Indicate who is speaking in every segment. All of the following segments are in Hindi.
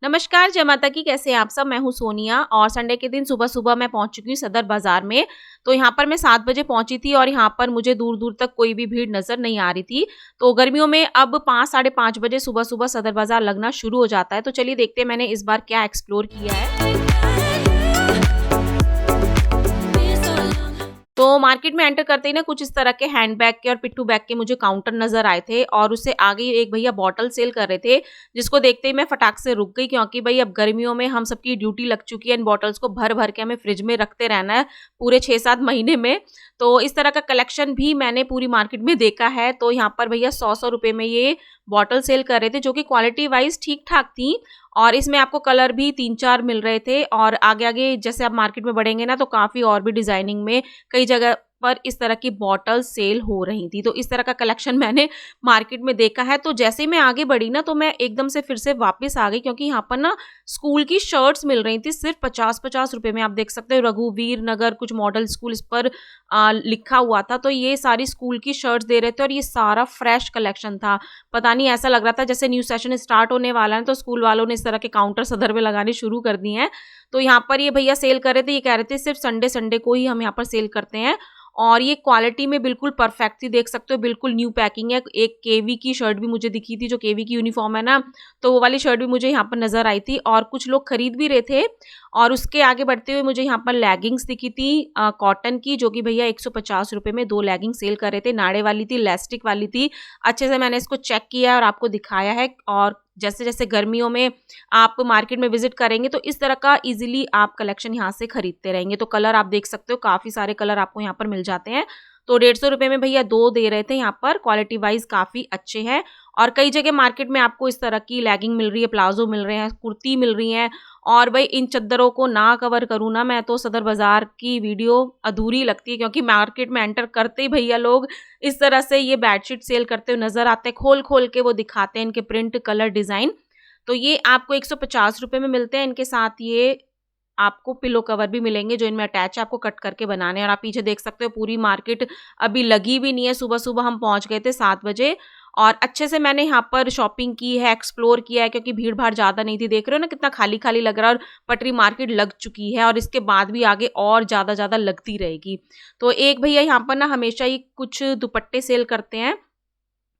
Speaker 1: नमस्कार, जय माता की। कैसे हैं आप सब? मैं हूँ सोनिया और संडे के दिन सुबह-सुबह मैं पहुँच चुकी हूँ सदर बाज़ार में। तो यहाँ पर मैं 7 बजे पहुँची थी और यहाँ पर मुझे दूर-दूर तक कोई भी भीड़ नज़र नहीं आ रही थी। तो गर्मियों में अब 5 साढ़े 5 बजे सुबह-सुबह सदर बाज़ार लगना शुरू हो जाता है। तो चलिए देखते हैं मैंने इस बार क्या एक्सप्लोर किया है। तो मार्केट में एंटर करते ही ना कुछ इस तरह के हैंडबैग के और पिट्ठू बैग के मुझे काउंटर नज़र आए थे और उससे आगे ही एक भैया बॉटल सेल कर रहे थे, जिसको देखते ही मैं फटाक से रुक गई क्योंकि भई अब गर्मियों में हम सबकी ड्यूटी लग चुकी है इन बॉटल्स को भर-भर के हमें फ्रिज में रखते रहना है पूरे 6-7 महीने में। तो इस तरह का कलेक्शन भी मैंने पूरी मार्केट में देखा है। तो यहाँ पर भैया 100-100 रुपए में ये बॉटल सेल कर रहे थे जो कि क्वालिटी वाइज़ ठीक-ठाक थी और इसमें आपको कलर भी 3-4 मिल रहे थे और आगे-आगे जैसे आप मार्केट में बढ़ेंगे ना तो काफ़ी और भी डिज़ाइनिंग में कई जगह पर इस तरह की बॉटल सेल हो रही थी। तो इस तरह का कलेक्शन मैंने मार्केट में देखा है। तो जैसे ही मैं आगे बढ़ी ना तो मैं एकदम से फिर से वापस आ गई क्योंकि यहाँ पर ना स्कूल की शर्ट्स मिल रही थी सिर्फ 50-50 रुपए में। आप देख सकते हो रघुवीर नगर कुछ मॉडल स्कूल इस पर लिखा हुआ था। तो ये सारी स्कूल की शर्ट्स दे रहे थे और ये सारा फ्रेश कलेक्शन था। पता नहीं ऐसा लग रहा था जैसे न्यू सेशन स्टार्ट होने वाला है तो स्कूल वालों ने इस तरह के काउंटर सदर में लगाने शुरू कर दिए हैं। तो यहाँ पर ये भैया सेल कर रहे थे, ये कह रहे थे सिर्फ संडे को ही हम यहाँ पर सेल करते हैं और ये क्वालिटी में बिल्कुल परफेक्ट थी। देख सकते हो बिल्कुल न्यू पैकिंग है। एक केवी की शर्ट भी मुझे दिखी थी, जो केवी की यूनिफॉर्म है ना, तो वो वाली शर्ट भी मुझे यहाँ पर नज़र आई थी और कुछ लोग खरीद भी रहे थे। और उसके आगे बढ़ते हुए मुझे यहाँ पर लेगिंग्स दिखी थी कॉटन की, जो कि भैया 150 रुपए में 2 लेगिंग सेल कर रहे थे। नाड़े वाली थी, इलास्टिक वाली थी। अच्छे से मैंने इसको चेक किया और आपको दिखाया है। और जैसे-जैसे गर्मियों में आप मार्केट में विज़िट करेंगे तो इस तरह का ईज़िली आप कलेक्शन यहाँ से खरीदते रहेंगे। तो कलर आप देख सकते हो, काफ़ी सारे कलर आपको यहाँ पर मिल जाते हैं। तो 150 रुपए में भैया 2 दे रहे थे यहाँ पर, क्वालिटी वाइज़ काफ़ी अच्छे हैं। और कई जगह मार्केट में आपको इस तरह की लेगिंग मिल रही है, प्लाज़ो मिल रहे हैं, कुर्ती मिल रही हैं। और भई इन चद्दरों को ना कवर करूँ ना मैं तो सदर बाज़ार की वीडियो अधूरी लगती है क्योंकि मार्केट में एंटर करते ही भैया लोग इस तरह से ये बेडशीट सेल करते हुए नज़र आते हैं। खोल-खोल के वो दिखाते हैं इनके प्रिंट, कलर, डिज़ाइन। तो ये आपको 150 रुपए में मिलते हैं। इनके साथ ये आपको पिलो कवर भी मिलेंगे जो इनमें अटैच है, आपको कट करके बनाने हैं। और आप पीछे देख सकते हो पूरी मार्केट अभी लगी भी नहीं है। सुबह-सुबह हम पहुँच गए थे 7 बजे और अच्छे से मैंने यहाँ पर शॉपिंग की है, एक्सप्लोर किया है क्योंकि भीड़-भाड़ ज़्यादा नहीं थी। देख रहे हो ना कितना खाली-खाली लग रहा है और पटरी मार्केट लग चुकी है और इसके बाद भी आगे और ज़्यादा लगती रहेगी। तो एक भैया यहाँ पर ना हमेशा ही कुछ दुपट्टे सेल करते हैं।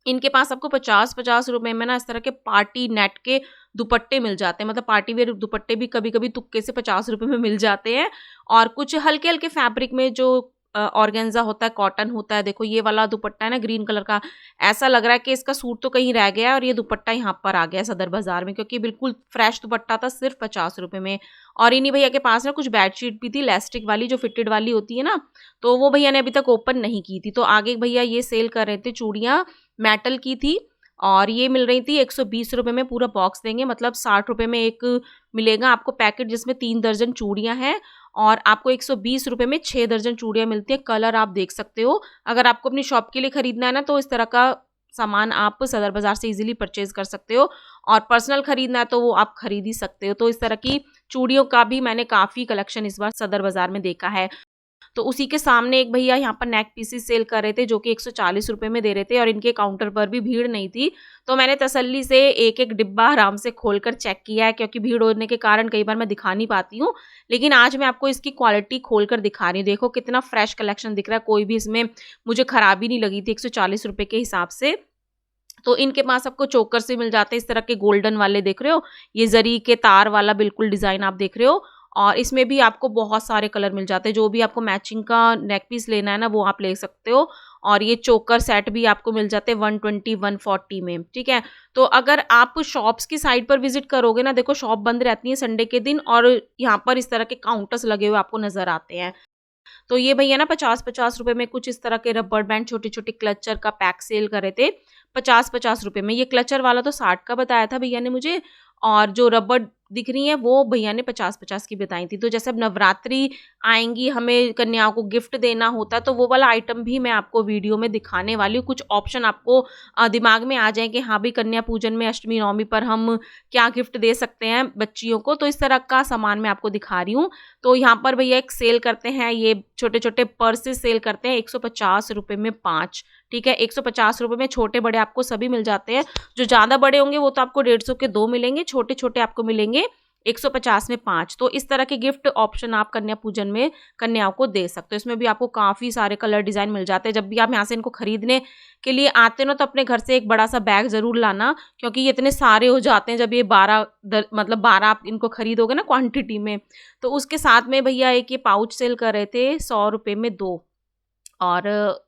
Speaker 1: इनके पास आपको 50-50 रुपए में ना इस तरह के पार्टी नेट के दुपट्टे मिल जाते हैं। मतलब पार्टी वेयर दुपट्टे भी कभी-कभी तुक्के से 50 रुपए में मिल जाते हैं। और कुछ हल्के-हल्के फैब्रिक में जो ऑर्गेन्जा होता है, कॉटन होता है। देखो ये वाला दुपट्टा है ना ग्रीन कलर का, ऐसा लग रहा है कि इसका सूट तो कहीं रह गया है और ये दुपट्टा यहाँ पर आ गया है सदर बाज़ार में क्योंकि बिल्कुल फ्रेश दुपट्टा था सिर्फ 50 रुपए में। और इन्हीं भैया के पास ना कुछ बेडशीट भी थी इलास्टिक वाली जो फिटेड वाली होती है ना, तो वो भैया ने अभी तक ओपन नहीं की थी। तो आगे भैया ये सेल कर रहे थे, चूड़ियाँ मेटल की थी और ये मिल रही थी 120 रुपए में। पूरा बॉक्स देंगे मतलब 60 रुपए में एक मिलेगा आपको पैकेट जिसमें 3 दर्जन चूड़ियाँ हैं और आपको 120 रुपए में 6 दर्जन चूड़ियाँ मिलती हैं। कलर आप देख सकते हो। अगर आपको अपनी शॉप के लिए खरीदना है ना तो इस तरह का सामान आप सदर बाज़ार से इजीली परचेज़ कर सकते हो और पर्सनल खरीदना है तो वो आप खरीद ही सकते हो। तो इस तरह की चूड़ियों का भी मैंने काफ़ी कलेक्शन इस बार सदर बाज़ार में देखा है। तो उसी के सामने एक भैया यहाँ पर नेक पीसेस सेल कर रहे थे जो कि 140 रुपए में दे रहे थे और इनके काउंटर पर भी भीड़ नहीं थी। तो मैंने तसल्ली से एक-एक डिब्बा आराम से खोलकर चेक किया है क्योंकि भीड़ होने के कारण कई बार मैं दिखा नहीं पाती हूँ। लेकिन आज मैं आपको इसकी क्वालिटी खोलकर दिखा रही हूँ। देखो कितना फ्रेश कलेक्शन दिख रहा है, कोई भी इसमें मुझे खराबी नहीं लगी थी 140 रुपए के हिसाब से। तो इनके पास आपको चोकर्स भी मिल जाते हैं इस तरह के गोल्डन वाले, देख रहे हो? ये ज़री के तार वाला बिल्कुल डिज़ाइन आप देख रहे हो और इसमें भी आपको बहुत सारे कलर मिल जाते हैं। जो भी आपको मैचिंग का नेक पीस लेना है ना वो आप ले सकते हो। और ये चोकर सेट भी आपको मिल जाते हैं 120-140 में, ठीक है? तो अगर आप शॉप्स की साइट पर विज़िट करोगे ना, देखो शॉप बंद रहती है संडे के दिन और यहाँ पर इस तरह के काउंटर्स लगे हुए आपको नज़र आते हैं। तो ये भैया ना 50-50 रुपए में कुछ इस तरह के रबर बैंड छोटे-छोटे क्लचर का पैक सेल कर रहे थे 50-50 रुपए में। ये क्लचर वाला तो 60 का बताया था भैया ने मुझे और जो रबर दिख रही है वो भैया ने 50-50 की बताई थी। तो जैसे अब नवरात्रि आएँगी, हमें कन्याओं को गिफ्ट देना होता है तो वो वाला आइटम भी मैं आपको वीडियो में दिखाने वाली हूँ। कुछ ऑप्शन आपको दिमाग में आ जाए कि हाँ भाई कन्या पूजन में अष्टमी नवमी पर हम क्या गिफ्ट दे सकते हैं बच्चियों को, तो इस तरह का सामान मैं आपको दिखा रही हूँ। तो यहाँ पर भैया एक सेल करते हैं, ये छोटे-छोटे पर्सेस सेल करते हैं 150 रुपए में 5, ठीक है, 150 रुपये में छोटे बड़े आपको सभी मिल जाते हैं। जो ज़्यादा बड़े होंगे वो तो आपको 150 के 2 मिलेंगे, छोटे छोटे आपको मिलेंगे 150 में 5। तो इस तरह के गिफ्ट ऑप्शन आप कन्या पूजन में कन्याओं को दे सकते हो। इसमें भी आपको काफ़ी सारे कलर डिज़ाइन मिल जाते हैं। जब भी आप यहाँ से इनको खरीदने के लिए आते हो ना, तो अपने घर से एक बड़ा सा बैग ज़रूर लाना, क्योंकि ये इतने सारे हो जाते हैं जब ये 12 आप इनको खरीदोगे ना क्वांटिटी में। तो उसके साथ में भैया एक ये पाउच सेल कर रहे थे 100 रुपये में 2। और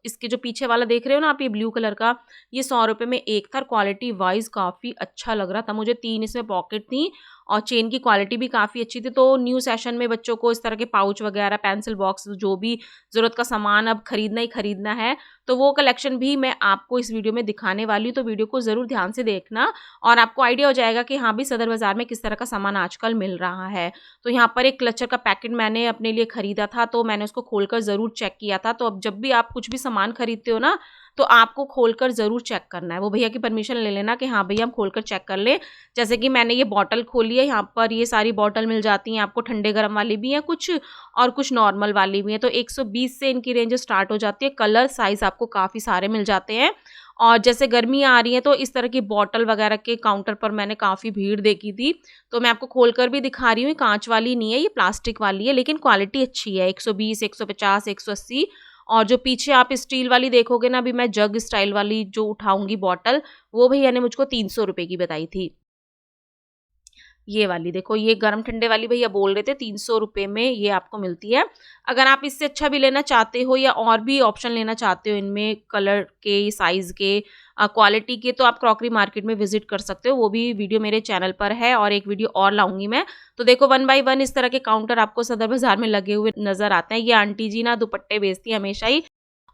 Speaker 1: इसके जो पीछे वाला देख रहे हो ना आप, ये ब्लू कलर का, ये 100 रुपये में एक था। क्वालिटी वाइज काफ़ी अच्छा लग रहा था मुझे। 3 इसमें पॉकेट थी और चेन की क्वालिटी भी काफ़ी अच्छी थी। तो न्यू सेशन में बच्चों को इस तरह के पाउच वगैरह, पेंसिल बॉक्स, जो भी ज़रूरत का सामान अब खरीदना ही खरीदना है, तो वो कलेक्शन भी मैं आपको इस वीडियो में दिखाने वाली हूँ। तो वीडियो को ज़रूर ध्यान से देखना और आपको आइडिया हो जाएगा कि हाँ भी सदर बाज़ार में किस तरह का सामान आजकल मिल रहा है। तो यहाँ पर एक क्लचर का पैकेट मैंने अपने लिए खरीदा था, तो मैंने उसको खोलकर ज़रूर चेक किया था। तो अब जब भी आप कुछ भी सामान खरीदते हो ना, तो आपको खोलकर ज़रूर चेक करना है। वो भैया की परमिशन ले लेना कि हाँ भैया हम खोलकर चेक कर लें। जैसे कि मैंने ये बॉटल खोली है, यहाँ पर ये सारी बॉटल मिल जाती हैं आपको, ठंडे गर्म वाली भी हैं कुछ और कुछ नॉर्मल वाली भी हैं। तो 120 से इनकी रेंज स्टार्ट हो जाती है। कलर साइज़ आपको काफ़ी सारे मिल जाते हैं। और जैसे गर्मियाँ आ रही हैं तो इस तरह की बॉटल वगैरह के काउंटर पर मैंने काफ़ी भीड़ देखी थी। तो मैं आपको खोलकर भी दिखा रही हूँ। कांच वाली नहीं है, ये प्लास्टिक वाली है, लेकिन क्वालिटी अच्छी है। 120, 150, 180। और जो पीछे आप स्टील वाली देखोगे ना, अभी मैं जग स्टाइल वाली जो उठाऊंगी बॉटल, वो भैया ने मुझको 300 रुपये की बताई थी। ये वाली देखो, ये गर्म ठंडे वाली भैया बोल रहे थे 300 रुपये में ये आपको मिलती है। अगर आप इससे अच्छा भी लेना चाहते हो या और भी ऑप्शन लेना चाहते हो इनमें, कलर के, साइज़ के, क्वालिटी के, तो आप क्रॉकरी मार्केट में विजिट कर सकते हो। वो भी वीडियो मेरे चैनल पर है और एक वीडियो और लाऊंगी मैं। तो देखो 1 बाय 1 इस तरह के काउंटर आपको सदर बाजार में लगे हुए नजर आते हैं। ये आंटी जी ना दुपट्टे बेचती है हमेशा ही,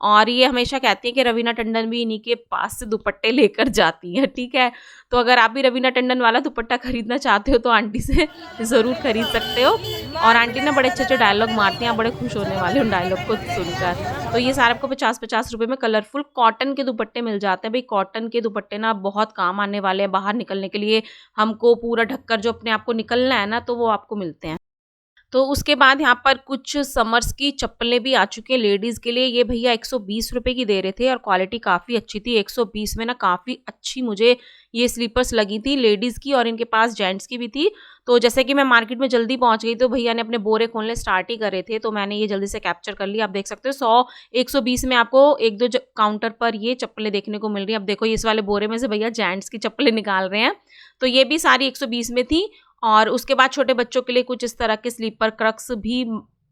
Speaker 1: और ये हमेशा कहती हैं कि रवीना टंडन भी इन्हीं के पास से दुपट्टे लेकर जाती हैं, ठीक है। तो अगर आप भी रवीना टंडन वाला दुपट्टा खरीदना चाहते हो तो आंटी से ज़रूर खरीद सकते हो। और आंटी ना बड़े अच्छे अच्छे डायलॉग मारती हैं, आप बड़े खुश होने वाले उन डायलॉग को सुनकर। तो ये सारे आपको 50-50 रुपये में कलरफुल कॉटन के दुपट्टे मिल जाते हैं। भाई कॉटन के दुपट्टे ना बहुत काम आने वाले हैं बाहर निकलने के लिए। हमको पूरा ढककर जो अपने आप को निकलना है ना, तो वो आपको मिलते हैं। तो उसके बाद यहाँ पर कुछ समर्स की चप्पलें भी आ चुकी हैं लेडीज़ के लिए। ये भैया 120 रुपये की दे रहे थे और क्वालिटी काफ़ी अच्छी थी। 120 में ना काफ़ी अच्छी मुझे ये स्लीपर्स लगी थी लेडीज़ की, और इनके पास जेंट्स की भी थी। तो जैसे कि मैं मार्केट में जल्दी पहुँच गई, तो भैया ने अपने बोरे खोलने स्टार्ट ही करे थे, तो मैंने ये जल्दी से कैप्चर कर लिया। आप देख सकते हो 100-120 में आपको 1-2 काउंटर पर ये चप्पलें देखने को मिल रही हैं। अब देखो इस वाले बोरे में से भैया जेंट्स की चप्पलें निकाल रहे हैं। तो ये भी सारी 120 में थी। और उसके बाद छोटे बच्चों के लिए कुछ इस तरह के स्लीपर क्रक्स भी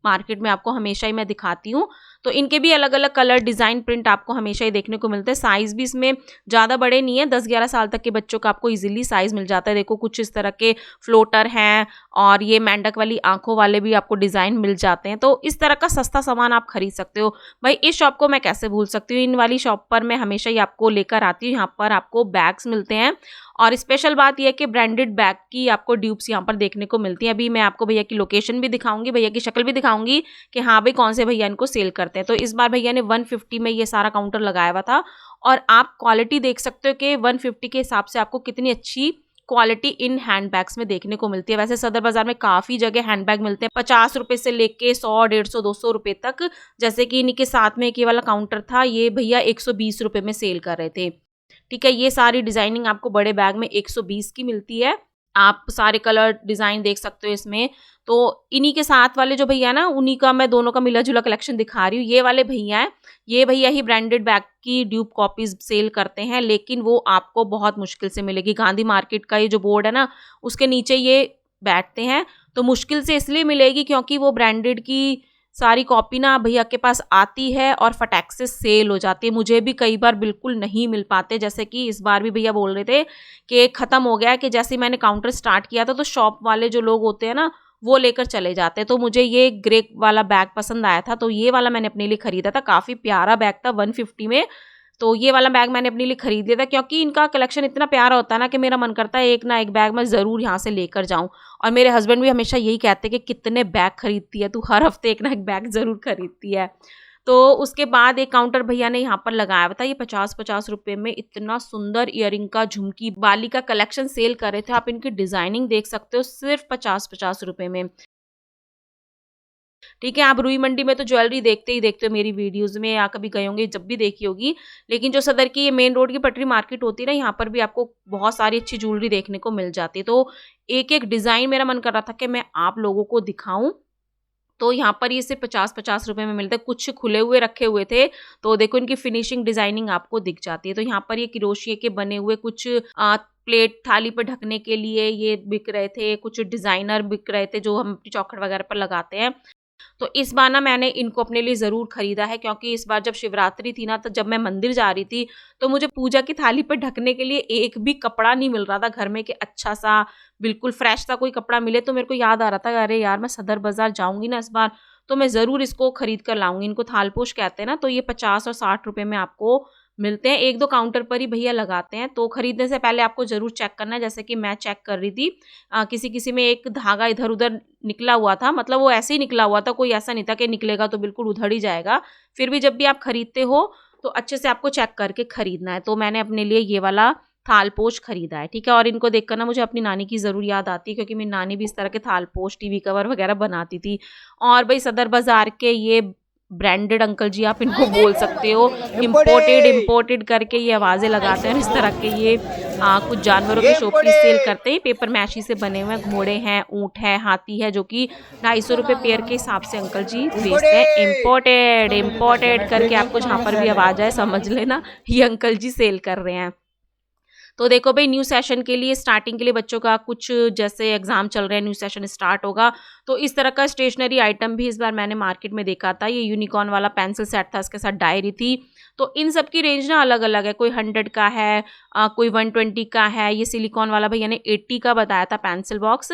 Speaker 1: मार्केट में आपको हमेशा ही मैं दिखाती हूँ। तो इनके भी अलग अलग कलर, डिज़ाइन, प्रिंट आपको हमेशा ही देखने को मिलते हैं। साइज़ भी इसमें ज़्यादा बड़े नहीं है, 10-11 साल तक के बच्चों का आपको इजीली साइज़ मिल जाता है। देखो कुछ इस तरह के फ्लोटर हैं और ये मेंढक वाली आंखों वाले भी आपको डिज़ाइन मिल जाते हैं। तो इस तरह का सस्ता सामान आप खरीद सकते हो। भाई इस शॉप को मैं कैसे भूल सकती हूँ, इन वाली शॉप पर मैं हमेशा ही आपको लेकर आती हूँ। यहाँ पर आपको बैग्स मिलते हैं और स्पेशल बात यह है कि ब्रांडेड बैग की आपको ड्यूप्स यहाँ पर देखने को मिलती हैं। अभी मैं आपको भैया की लोकेशन भी दिखाऊंगी, भैया की शक्ल भी दिखाऊंगी कि हाँ भाई कौन से भैया इनको सेल करते हैं। तो इस बार भैया ने 150 में ये सारा काउंटर लगाया हुआ था और आप क्वालिटी देख सकते हो कि 150 के हिसाब से आपको कितनी अच्छी क्वालिटी इन हैंडबैग्स में देखने को मिलती है। वैसे सदर बाजार में काफ़ी जगह हैंडबैग मिलते हैं 50 रुपये से लेके 100, 150, 200 रुपये तक। जैसे कि इन्हीं के साथ में एक ये वाला काउंटर था, ये भैया 120 रुपये में सेल कर रहे थे, ठीक है। ये सारी डिजाइनिंग आपको बड़े बैग में 120 की मिलती है। आप सारे कलर डिज़ाइन देख सकते हो इसमें। तो इन्हीं के साथ वाले जो भैया ना, उन्हीं का मैं दोनों का मिला जुला कलेक्शन दिखा रही हूँ। ये वाले भैया हैं, ये भैया ही ब्रांडेड बैग की ड्यूप कॉपीज सेल करते हैं, लेकिन वो आपको बहुत मुश्किल से मिलेगी। गांधी मार्केट का ये जो बोर्ड है ना, उसके नीचे ये बैठते हैं। तो मुश्किल से इसलिए मिलेगी क्योंकि वो ब्रांडेड की सारी कॉपी ना भैया के पास आती है और फटाक से सेल हो जाती है। मुझे भी कई बार बिल्कुल नहीं मिल पाते, जैसे कि इस बार भी भैया बोल रहे थे कि ख़त्म हो गया है। कि जैसे ही मैंने काउंटर स्टार्ट किया था तो शॉप वाले जो लोग होते हैं ना, वो लेकर चले जाते हैं। तो मुझे ये ग्रे वाला बैग पसंद आया था, तो ये वाला मैंने अपने लिए ख़रीदा था। काफ़ी प्यारा बैग था 150 में। तो ये वाला बैग मैंने अपने लिए खरीद लिया था क्योंकि इनका कलेक्शन इतना प्यारा होता है ना कि मेरा मन करता है एक ना एक बैग मैं ज़रूर यहाँ से लेकर जाऊँ। और मेरे हस्बैंड भी हमेशा यही कहते हैं कि कितने बैग खरीदती है तू, हर हफ्ते एक ना एक बैग ज़रूर खरीदती है। तो उसके बाद एक काउंटर भैया ने यहाँ पर लगाया हुआ था, ये 50-50 रुपये में इतना सुंदर ईयरिंग का, झुमकी, बाली का कलेक्शन सेल कर रहे थे। आप इनकी डिज़ाइनिंग देख सकते हो सिर्फ 50-50 रुपये में। ठीक है, आप रुई मंडी में तो ज्वेलरी देखते ही देखते हो, मेरी वीडियोज़ में या कभी गए होंगे जब भी देखी होगी। लेकिन जो सदर की ये मेन रोड की पटरी मार्केट होती है ना, यहाँ पर भी आपको बहुत सारी अच्छी ज्वेलरी देखने को मिल जाती है। तो एक-एक डिज़ाइन मेरा मन कर रहा था कि मैं आप लोगों को दिखाऊँ। तो यहाँ पर ये सिर्फ़ 50-50 रुपए में मिलता है, कुछ खुले हुए रखे हुए थे, तो देखो इनकी फिनिशिंग डिज़ाइनिंग आपको दिख जाती है। तो यहाँ पर ये क्रोशिया के बने हुए कुछ प्लेट थाली पे ढकने के लिए ये बिक रहे थे, कुछ डिज़ाइनर बिक रहे थे जो हम अपनी चौखट वगैरह पर लगाते हैं। तो इस बार ना मैंने इनको अपने लिए ज़रूर खरीदा है, क्योंकि इस बार जब शिवरात्रि थी ना, तो जब मैं मंदिर जा रही थी, तो मुझे पूजा की थाली पे ढकने के लिए एक भी कपड़ा नहीं मिल रहा था घर में कि अच्छा सा बिल्कुल फ्रेश सा कोई कपड़ा मिले। तो मेरे को याद आ रहा था, अरे यार मैं सदर बाज़ार जाऊँगी ना इस बार, तो मैं ज़रूर इसको खरीद कर लाऊँगी। इनको थाल-पोश कहते हैं ना, तो ये 50 और 60 रुपए में आपको मिलते हैं। 1-2 काउंटर पर ही भैया लगाते हैं, तो खरीदने से पहले आपको ज़रूर चेक करना है, जैसे कि मैं चेक कर रही थी। किसी-किसी में एक धागा इधर-उधर निकला हुआ था, मतलब वो ऐसे ही निकला हुआ था, कोई ऐसा नहीं था कि निकलेगा तो बिल्कुल उधड़ ही जाएगा। फिर भी जब भी आप खरीदते हो, तो अच्छे से आपको चेक करके खरीदना है। तो मैंने अपने लिए ये वाला थाल-पोश खरीदा है, ठीक है? और इनको देखकर ना मुझे अपनी नानी की ज़रूर याद आती है, क्योंकि मेरी नानी भी इस तरह के थाल-पोश, टीवी कवर वगैरह बनाती थी। और भई सदर बाज़ार के ये ब्रांडेड अंकल जी आप इनको बोल सकते हो, इम्पोर्टेड इम्पोर्टेड करके ये आवाज़ें लगाते हैं, और इस तरह के ये कुछ जानवरों के शोपीस सेल करते हैं। पेपर मैशी से बने हुए घोड़े हैं, ऊँट है, हाथी है, जो कि 250 रुपए पेयर के हिसाब से अंकल जी बेचते हैं। इम्पोर्टेड इम्पोर्टेड करके आपको जहाँ पर भी आवाज़ आए समझ लेना ये अंकल जी सेल कर रहे हैं। तो देखो भाई, न्यू सेशन के लिए स्टार्टिंग के लिए बच्चों का कुछ जैसे एग्जाम चल रहे हैं, न्यू सेशन स्टार्ट होगा, तो इस तरह का स्टेशनरी आइटम भी इस बार मैंने मार्केट में देखा था। ये यूनिकॉर्न वाला पेंसिल सेट था, इसके साथ डायरी थी। तो इन सब की रेंज ना अलग अलग है, कोई 100 का है, कोई 120 का है। ये सिलिकॉन वाला भैया ने 80 का बताया था पेंसिल बॉक्स।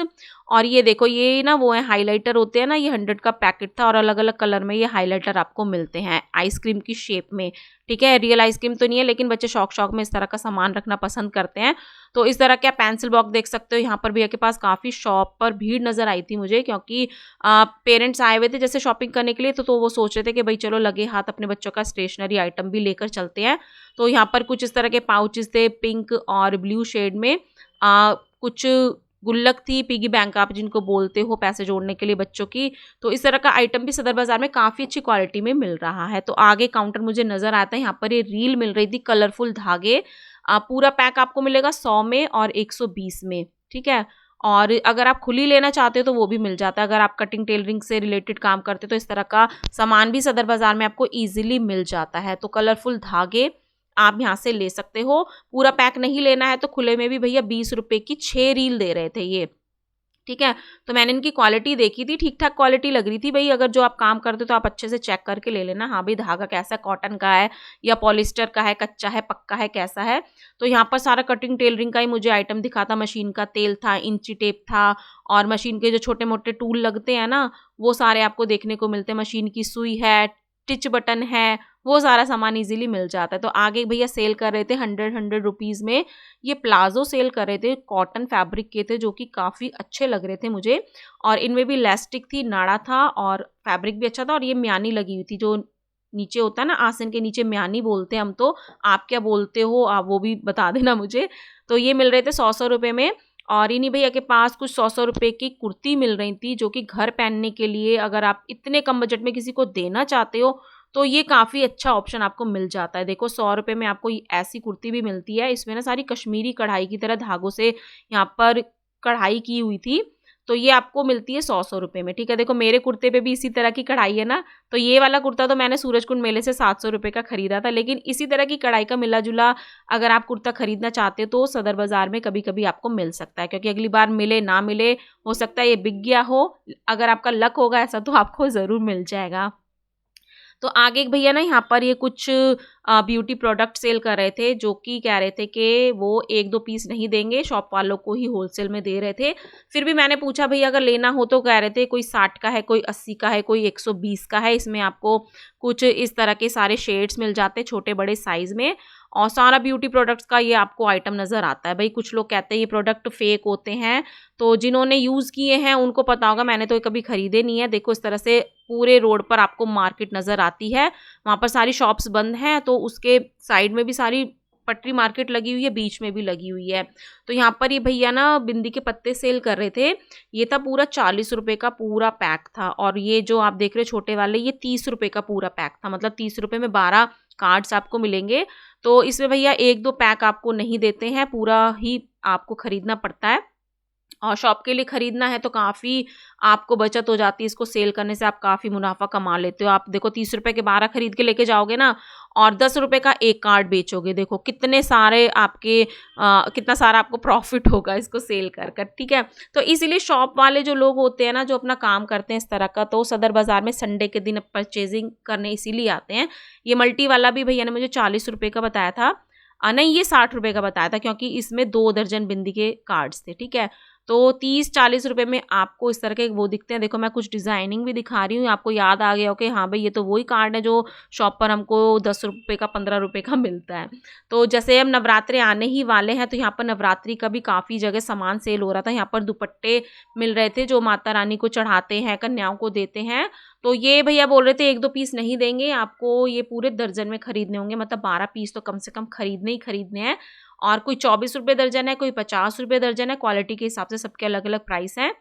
Speaker 1: और ये देखो, ये ना वो है हाइलाइटर होते हैं ना, ये 100 का पैकेट था, और अलग अलग कलर में ये हाइलाइटर आपको मिलते हैं आइसक्रीम की शेप में। ठीक है, रियल आइसक्रीम तो नहीं है, लेकिन बच्चे शौक शौक में इस तरह का सामान रखना पसंद करते हैं। तो इस तरह के आप पेंसिल बॉक्स देख सकते हो। यहाँ पर भैया के पास काफ़ी शॉप पर भीड़ नज़र आई थी मुझे, क्योंकि पेरेंट्स आए हुए थे जैसे शॉपिंग करने के लिए, तो वो सोच रहे थे कि भाई चलो लगे हाथ अपने बच्चों का स्टेशनरी आइटम भी लेकर चलते हैं। तो यहाँ पर कुछ इस तरह के पाउचेस थे पिंक और ब्लू शेड में। कुछ गुल्लक थी, पिगी बैंक आप जिनको बोलते हो, पैसे जोड़ने के लिए बच्चों की। तो इस तरह का आइटम भी सदर बाजार में काफ़ी अच्छी क्वालिटी में मिल रहा है। तो आगे काउंटर मुझे नज़र आता है, यहाँ पर ये रील मिल रही थी, कलरफुल धागे। पूरा पैक आपको मिलेगा 100 में और 120 में, ठीक है। और अगर आप खुली लेना चाहते हो तो वो भी मिल जाता है। अगर आप कटिंग टेलरिंग से रिलेटेड काम करते हो तो इस तरह का सामान भी सदर बाजार में आपको ईजिली मिल जाता है। तो कलरफुल धागे आप यहाँ से ले सकते हो। पूरा पैक नहीं लेना है तो खुले में भी भैया 20 रुपए की 6 रील दे रहे थे ये, ठीक है। तो मैंने इनकी क्वालिटी देखी थी, ठीक ठाक क्वालिटी लग रही थी। भाई अगर जो आप काम करते हो तो आप अच्छे से चेक करके ले लेना, हाँ भाई धागा कैसा है, कॉटन का है या पॉलिस्टर का है, कच्चा है, पक्का है, कैसा है। तो यहाँ पर सारा कटिंग टेलरिंग का ही मुझे आइटम दिखा था। मशीन का तेल था, इंची टेप था, और मशीन के जो छोटे मोटे टूल लगते हैं ना, वो सारे आपको देखने को मिलते हैं। मशीन की सुई है, टिच बटन है, वो सारा सामान इजीली मिल जाता है। तो आगे भैया सेल कर रहे थे 100 रुपीज़ में। ये प्लाजो सेल कर रहे थे, कॉटन फैब्रिक के थे, जो कि काफ़ी अच्छे लग रहे थे मुझे। और इनमें भी इलास्टिक थी, नाड़ा था, और फैब्रिक भी अच्छा था। और ये म्यानी लगी हुई थी, जो नीचे होता है ना आसन के नीचे, म्यानी बोलते हैं हम तो। आप क्या बोलते हो आप वो भी बता देना मुझे। तो ये मिल रहे थे 100 रुपये में। और इन्हीं भैया के पास कुछ 100 रुपये की कुर्ती मिल रही थी, जो कि घर पहनने के लिए अगर आप इतने कम बजट में किसी को देना चाहते हो तो ये काफ़ी अच्छा ऑप्शन आपको मिल जाता है। देखो 100 रुपये में आपको ऐसी कुर्ती भी मिलती है। इसमें ना सारी कश्मीरी कढ़ाई की तरह धागों से यहाँ पर कढ़ाई की हुई थी। तो ये आपको मिलती है 100 रुपये में, ठीक है। देखो मेरे कुर्ते पे भी इसी तरह की कढ़ाई है ना। तो ये वाला कुर्ता तो मैंने सूरजकुंड मेले से 700 रुपये का खरीदा था, लेकिन इसी तरह की कढ़ाई का मिला जुला अगर आप कुर्ता खरीदना चाहते हो तो सदर बाजार में कभी कभी आपको मिल सकता है, क्योंकि अगली बार मिले ना मिले, हो सकता है ये बिक गया हो। अगर आपका लक होगा ऐसा तो आपको ज़रूर मिल जाएगा। तो आगे एक भैया ना यहाँ पर ये कुछ ब्यूटी प्रोडक्ट सेल कर रहे थे, जो कि कह रहे थे कि वो 1-2 पीस नहीं देंगे, शॉप वालों को ही होलसेल में दे रहे थे। फिर भी मैंने पूछा भैया अगर लेना हो तो, कह रहे थे कोई 60 का है, कोई 80 का है, कोई 120 का है। इसमें आपको कुछ इस तरह के सारे शेड्स मिल जाते हैं छोटे बड़े साइज़ में, और सारा ब्यूटी प्रोडक्ट्स का ये आपको आइटम नज़र आता है। भाई कुछ लोग कहते हैं ये प्रोडक्ट फेक होते हैं, तो जिन्होंने यूज़ किए हैं उनको पता होगा, मैंने तो कभी खरीदे नहीं है। देखो इस तरह से पूरे रोड पर आपको मार्केट नज़र आती है, वहाँ पर सारी शॉप्स बंद हैं, तो उसके साइड में भी सारी पटरी मार्केट लगी हुई है, बीच में भी लगी हुई है। तो यहाँ पर ये भैया ना बिंदी के पत्ते सेल कर रहे थे। ये था पूरा 40 रुपये का पूरा पैक था, और ये जो आप देख रहे हो छोटे वाले, ये 30 रुपये का पूरा पैक था। मतलब 30 रुपये में 12 कार्ड्स आपको मिलेंगे। तो इसमें भैया 1-2 पैक आपको नहीं देते हैं, पूरा ही आपको खरीदना पड़ता है। और शॉप के लिए खरीदना है तो काफ़ी आपको बचत हो जाती है। इसको सेल करने से आप काफ़ी मुनाफा कमा लेते हो। आप देखो 30 रुपये के 12 खरीद के लेके जाओगे ना, और 10 रुपये का एक कार्ड बेचोगे, देखो कितने सारे आपके कितना सारा आपको प्रॉफिट होगा इसको सेल कर कर, ठीक है। तो इसीलिए शॉप वाले जो लोग होते हैं ना, जो अपना काम करते हैं इस तरह का, तो सदर बाज़ार में संडे के दिन परचेजिंग करने इसीलिए आते हैं। ये मल्टी वाला भी भैया ने मुझे 40 रुपये का बताया था, नहीं ये 60 रुपये का बताया था, क्योंकि इसमें 2 दर्जन बिंदी के कार्ड्स थे, ठीक है। तो 30-40 रुपये में आपको इस तरह के वो दिखते हैं। देखो मैं कुछ डिज़ाइनिंग भी दिखा रही हूँ, आपको याद आ गया हो कि हाँ भाई ये तो वही कार्ड है जो शॉप पर हमको 10 रुपये का 15 रुपये का मिलता है। तो जैसे हम नवरात्रे आने ही वाले हैं, तो यहाँ पर नवरात्रि का भी काफ़ी जगह सामान सेल हो रहा था। यहाँ पर दुपट्टे मिल रहे थे जो माता रानी को चढ़ाते हैं, कन्याओं को देते हैं। तो ये भैया बोल रहे थे 1-2 पीस नहीं देंगे आपको, ये पूरे दर्जन में खरीदने होंगे। मतलब 12 पीस तो कम से कम खरीदने ही खरीदने हैं। और कोई 24 रुपये दर्जन है, कोई 50 रुपये दर्जन है। क्वालिटी के हिसाब से सबके अलग अलग प्राइस हैं।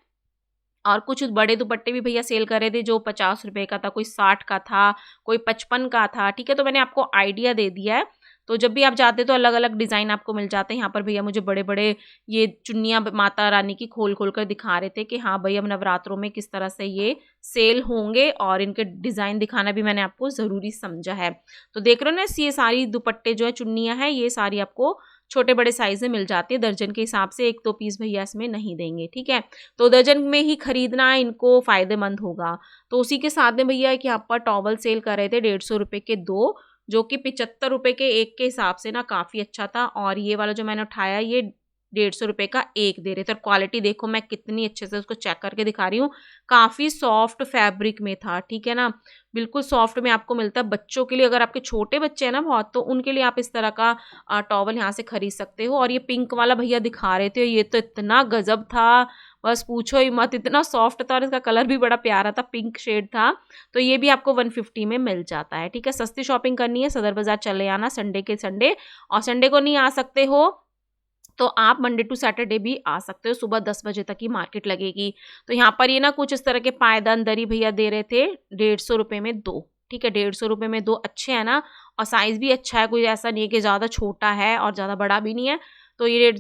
Speaker 1: और कुछ बड़े दुपट्टे भी भैया सेल कर रहे थे, जो 50 रुपये का था, कोई 60 का था, कोई 55 का था, ठीक है। तो मैंने आपको आइडिया दे दिया है। तो जब भी आप जाते तो अलग अलग डिज़ाइन आपको मिल जाते हैं। यहाँ पर भैया मुझे बड़े बड़े ये चुन्नियाँ माता रानी की खोल खोल कर दिखा रहे थे कि हाँ भाई अब नवरात्रों में किस तरह से ये सेल होंगे, और इनके डिज़ाइन दिखाना भी मैंने आपको ज़रूरी समझा है। तो देख रहे हो ना, ये सारी दुपट्टे जो है, चुन्नियाँ हैं, ये सारी आपको छोटे बड़े साइज़ में मिल जाती है दर्जन के हिसाब से। 1-2 पीस भैया इसमें नहीं देंगे, ठीक है। तो दर्जन में ही खरीदना है, इनको फ़ायदेमंद होगा। तो उसी के साथ में भैया एक यहाँ पर टॉवल सेल कर रहे थे 150 रुपये के 2, जो कि 75 रुपये के एक के हिसाब से ना काफ़ी अच्छा था। और ये वाला जो मैंने उठाया, ये 150 रुपये का एक दे रहे थे। और क्वालिटी देखो मैं कितनी अच्छे से उसको चेक करके दिखा रही हूँ, काफ़ी सॉफ्ट फैब्रिक में था, ठीक है ना। बिल्कुल सॉफ्ट में आपको मिलता है। बच्चों के लिए, अगर आपके छोटे बच्चे हैं ना बहुत, तो उनके लिए आप इस तरह का टॉवल यहाँ से खरीद सकते हो। और ये पिंक वाला भैया दिखा रहे थे, ये तो इतना गजब था, बस पूछो ही मत, इतना सॉफ्ट था। और इसका कलर भी बड़ा प्यारा था, पिंक शेड था। तो ये भी आपको 150 में मिल जाता है, ठीक है। सस्ती शॉपिंग करनी है, सदर बाज़ार चले आना संडे के संडे। और संडे को नहीं आ सकते हो तो आप मंडे टू सैटरडे भी आ सकते हो, सुबह 10 बजे तक ही मार्केट लगेगी। तो यहाँ पर ये ना कुछ इस तरह के पायदान दरी भैया दे रहे थे 150 रुपये में 2, ठीक है। 150 रुपये में 2 अच्छे हैं ना, और साइज़ भी अच्छा है, कोई ऐसा नहीं है कि ज़्यादा छोटा है और ज़्यादा बड़ा भी नहीं है। तो ये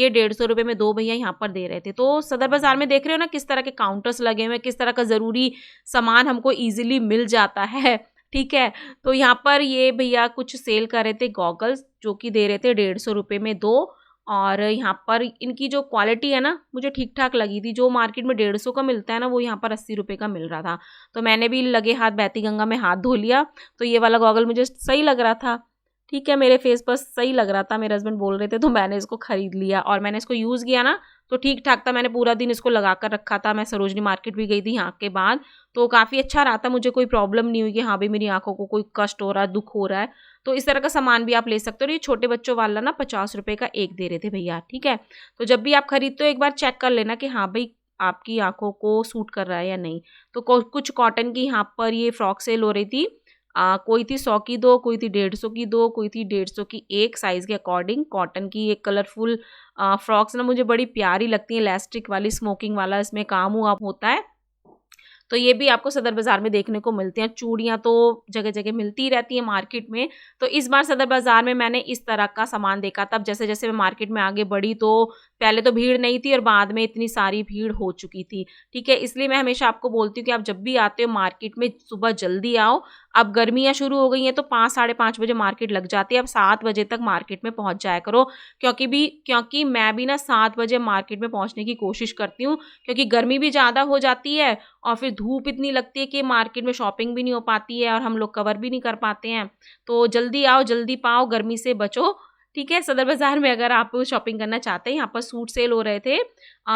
Speaker 1: 150 रुपये में 2 भैया यहाँ पर दे रहे थे। तो सदर बाज़ार में देख रहे हो ना किस तरह के काउंटर्स लगे हुए हैं, किस तरह का ज़रूरी सामान हमको ईजिली मिल जाता है, ठीक है। तो यहाँ पर ये भैया कुछ सेल कर रहे थे गॉगल्स, जो कि दे रहे थे 150 रुपये में 2। और यहाँ पर इनकी जो क्वालिटी है ना, मुझे ठीक ठाक लगी थी। जो मार्केट में 150 का मिलता है ना, वो यहाँ पर 80 रुपये का मिल रहा था। तो मैंने भी लगे हाथ बहती गंगा में हाथ धो लिया। तो ये वाला गॉगल मुझे सही लग रहा था, ठीक है, मेरे फेस पर सही लग रहा था, मेरे हस्बैंड बोल रहे थे, तो मैंने इसको ख़रीद लिया। और मैंने इसको यूज़ किया ना, तो ठीक ठाक था। मैंने पूरा दिन इसको लगा कर रखा था। मैं सरोजनी मार्केट भी गई थी यहाँ के बाद, तो काफ़ी अच्छा रहा था। मुझे कोई प्रॉब्लम नहीं हुई कि हाँ भाई मेरी आंखों को कोई कष्ट हो रहा है, दुख हो रहा है। तो इस तरह का सामान भी आप ले सकते हो। और ये छोटे बच्चों वाला ना 50 रुपये का एक दे रहे थे भैया, ठीक है। तो जब भी आप खरीदते हो एक बार चेक कर लेना कि हाँ भाई आपकी आंखों को सूट कर रहा है या नहीं। तो कुछ कॉटन की यहाँ पर ये फ्रॉक सेल हो रही थी। कोई थी 100 की 2, कोई थी 150 की 2, कोई थी 150 की 1, साइज़ के अकॉर्डिंग। कॉटन की एक कलरफुल फ्रॉक्स ना मुझे बड़ी प्यारी लगती हैं, इलास्टिक वाली, स्मोकिंग वाला इसमें काम हुआ होता है। तो ये भी आपको सदर बाज़ार में देखने को मिलती हैं। चूड़ियाँ तो जगह जगह मिलती ही रहती हैं मार्केट में। तो इस बार सदर बाज़ार में मैंने इस तरह का सामान देखा। तब जैसे जैसे मैं मार्केट में आगे बढ़ी, तो पहले तो भीड़ नहीं थी और बाद में इतनी सारी भीड़ हो चुकी थी, ठीक है। इसलिए मैं हमेशा आपको बोलती हूँ कि आप जब भी आते हो मार्केट में सुबह जल्दी आओ। अब गर्मियाँ शुरू हो गई हैं, तो 5 साढ़े 5 बजे मार्केट लग जाती है। अब 7 बजे तक मार्केट में पहुँच जाया करो, क्योंकि मैं भी ना 7 बजे मार्केट में पहुँचने की कोशिश करती हूँ, क्योंकि गर्मी भी ज़्यादा हो जाती है और फिर धूप इतनी लगती है कि मार्केट में शॉपिंग भी नहीं हो पाती है और हम लोग कवर भी नहीं कर पाते हैं। तो जल्दी आओ, जल्दी पाओ, गर्मी से बचो, ठीक है। सदर बाज़ार में अगर आप शॉपिंग करना चाहते हैं, यहाँ पर सूट सेल हो रहे थे।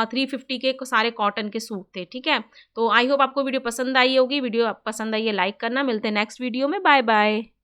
Speaker 1: 350 के सारे कॉटन के सूट थे, ठीक है। तो आई होप आपको वीडियो पसंद आई होगी। वीडियो पसंद आई है लाइक करना। मिलते हैं नेक्स्ट वीडियो में। Bye bye.